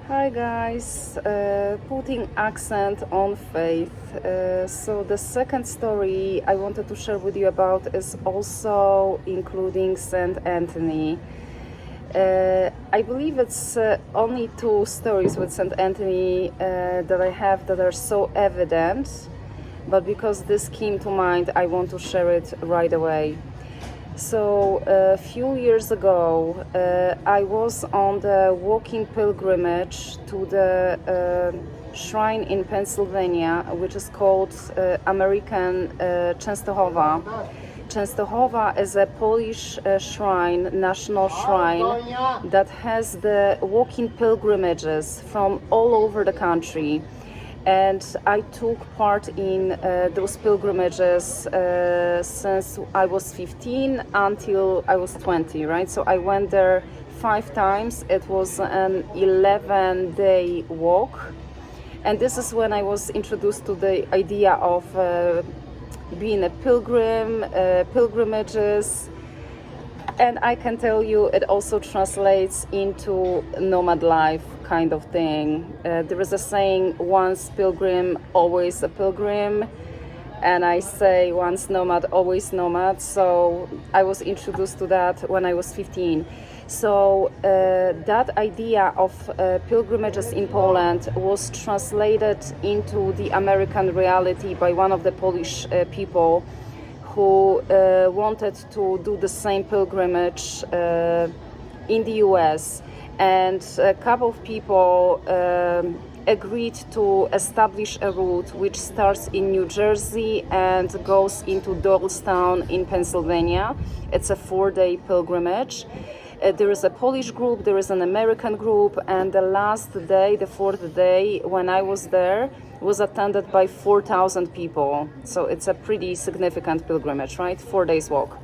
Hi guys, putting accent on faith. So the second story I wanted to share with you about is also including Saint Anthony. I believe it's only two stories with Saint Anthony that I have that are so evident, but because this came to mind, I want to share it right away. So a few years ago, I was on the walking pilgrimage to the shrine in Pennsylvania, which is called American Częstochowa. Częstochowa is a Polish shrine, national shrine, that has the walking pilgrimages from all over the country. And I took part in those pilgrimages since I was 15 until I was 20, right? So I went there 5 times. It was an 11-day walk. And this is when I was introduced to the idea of being a pilgrim, pilgrimages. And I can tell you it also translates into nomad life kind of thing. There is a saying, once pilgrim, always a pilgrim. And I say once nomad, always nomad. So I was introduced to that when I was 15. So that idea of pilgrimages in Poland was translated into the American reality by one of the Polish people who wanted to do the same pilgrimage in the US. And a couple of people agreed to establish a route which starts in New Jersey and goes into Doylestown in Pennsylvania. It's a 4-day pilgrimage. There is a Polish group, there is an American group, and the last day, the 4th day, when I was there, was attended by 4,000 people. So it's a pretty significant pilgrimage, right? 4 days walk.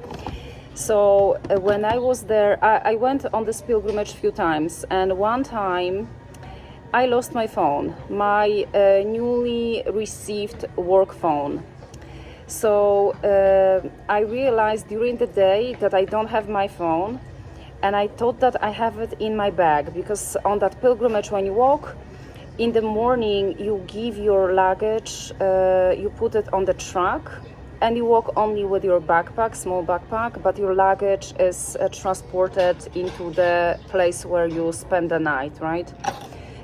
So when I was there, I went on this pilgrimage a few times, and one time I lost my phone, my newly received work phone. So I realized during the day that I don't have my phone, and I thought that I have it in my bag, because on that pilgrimage, when you walk, in the morning you give your luggage, you put it on the truck, and you walk only with your backpack, small backpack, but your luggage is transported into the place where you spend the night, right?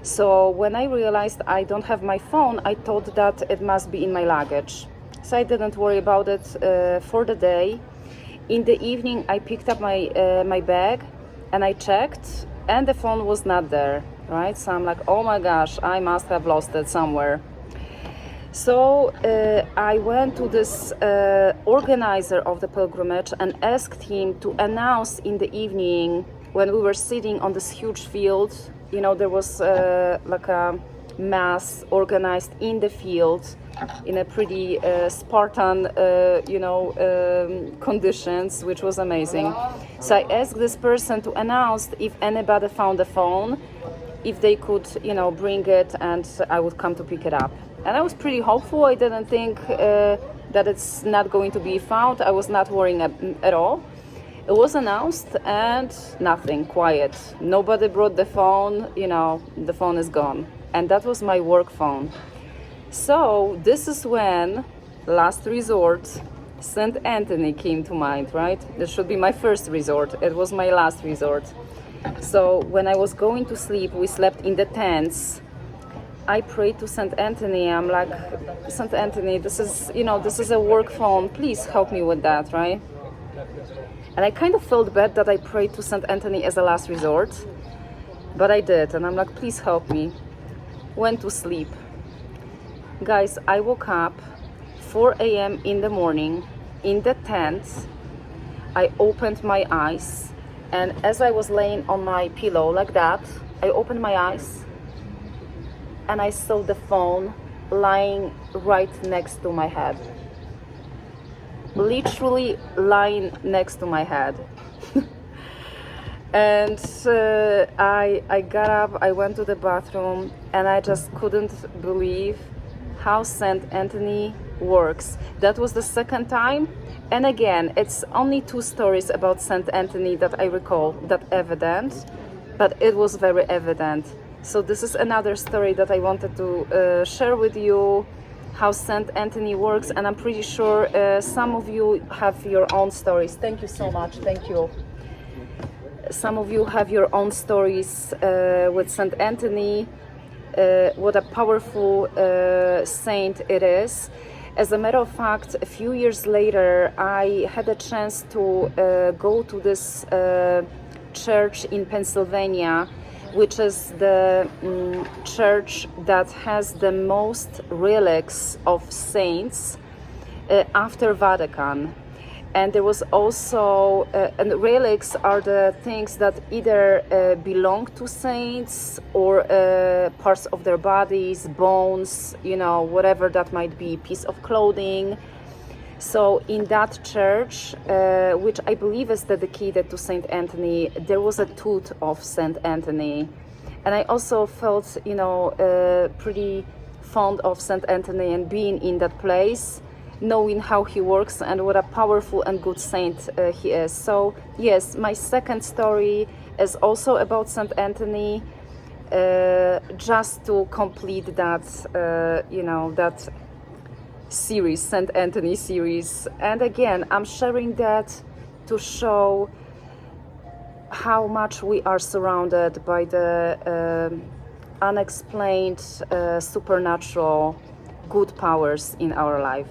So when I realized I don't have my phone, I thought that it must be in my luggage. So I didn't worry about it for the day. In the evening, I picked up my bag and I checked, and the phone was not there, right? So I'm like, oh my gosh, I must have lost it somewhere. So I went to this organizer of the pilgrimage and asked him to announce in the evening, when we were sitting on this huge field. You know, there was like a mass organized in the field in a pretty Spartan, conditions, which was amazing. So I asked this person to announce if anybody found the phone, if they could, bring it, and I would come to pick it up. And I was pretty hopeful. I didn't think that it's not going to be found. I was not worrying at all. It was announced and nothing, quiet. Nobody brought the phone, the phone is gone. And that was my work phone. So this is when, last resort, St. Anthony came to mind, right? This should be my first resort. It was my last resort. So when I was going to sleep, we slept in the tents. I prayed to St. Anthony. I'm like, St. Anthony, this is a work phone. Please help me with that, right? And I kind of felt bad that I prayed to St. Anthony as a last resort, but I did. And I'm like, please help me. Went to sleep. Guys, I woke up 4 a.m. in the morning in the tent. I opened my eyes, and as I was laying on my pillow like that, I opened my eyes and I saw the phone lying right next to my head. Literally lying next to my head. And I got up, I went to the bathroom, and I just couldn't believe how St. Anthony works. That was the second time. And again, it's only 2 stories about St. Anthony that I recall that evident, but it was very evident. So this is another story that I wanted to share with you, how Saint Anthony works, and I'm pretty sure some of you have your own stories. Thank you so much. Thank you. Some of you have your own stories with Saint Anthony. What a powerful saint it is. As a matter of fact, a few years later, I had a chance to go to this church in Pennsylvania, which is the church that has the most relics of saints after Vatican. And there was also, and relics are the things that either belong to saints or parts of their bodies, bones, you know, whatever that might be, piece of clothing. So in that church, which I believe is dedicated to Saint Anthony, there was a tooth of Saint Anthony. And I also felt, you know, pretty fond of Saint Anthony and being in that place, knowing how he works and what a powerful and good saint he is. So yes, my second story is also about Saint Anthony, just to complete that, you know, that series, Saint Anthony series. And again, I'm sharing that to show how much we are surrounded by the unexplained, supernatural good powers in our life.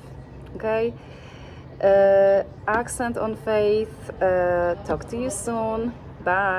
Okay, accent on faith. Talk to you soon. Bye.